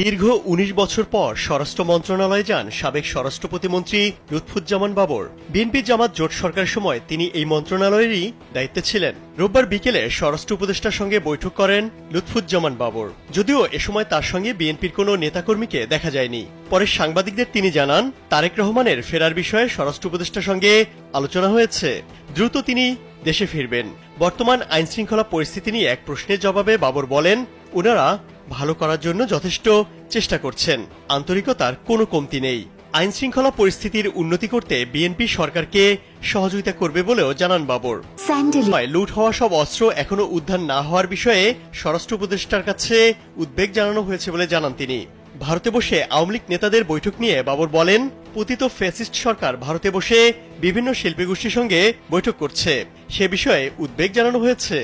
দীর্ঘ ১৯ বছর পর স্বরাষ্ট্র মন্ত্রণালয়ে যান সাবেক স্বরাষ্ট্র প্রতিমন্ত্রী লুৎফুজ্জামান বাবর। বিএনপি জামাত জোট সরকারের সময় তিনি এই মন্ত্রণালয়েরই দায়িত্বে ছিলেন। রোববার বিকেলে স্বরাষ্ট্র উপদেষ্টার সঙ্গে বৈঠক করেন লুৎফুজ্জামান বাবর। যদিও এ সময় তার সঙ্গে বিএনপির কোনো নেতাকর্মীকে দেখা যায়নি। পরে সাংবাদিকদের তিনি জানান, তারেক রহমানের ফেরার বিষয়ে স্বরাষ্ট্র উপদেষ্টার সঙ্গে আলোচনা হয়েছে। দ্রুত তিনি দেশে ফিরবেন। বর্তমান আইনশৃঙ্খলা পরিস্থিতি নিয়ে এক প্রশ্নের জবাবে বাবর বলেন, ওনারা ভালো করার জন্য যথেষ্ট চেষ্টা করছেন, আন্তরিকতার কোনো কমতি নেই। আইনশৃঙ্খলা পরিস্থিতির উন্নতি করতে বিএনপি সরকারকে সহযোগিতা করবে বলেও জানান বাবর। লুট হওয়া সব অস্ত্র এখনো উদ্ধার না হওয়ার বিষয়ে স্বরাষ্ট্র উপদেষ্টার কাছে উদ্বেগ জানানো হয়েছে বলে জানান তিনি। ভারতে বসে আওয়ামী লীগ নেতাদের বৈঠক নিয়ে বাবর বলেন, পতিত ফ্যাসিস্ট সরকার ভারতে বসে বিভিন্ন শিল্পী গোষ্ঠীর সঙ্গে বৈঠক করছে, সে বিষয়ে উদ্বেগ জানানো হয়েছে।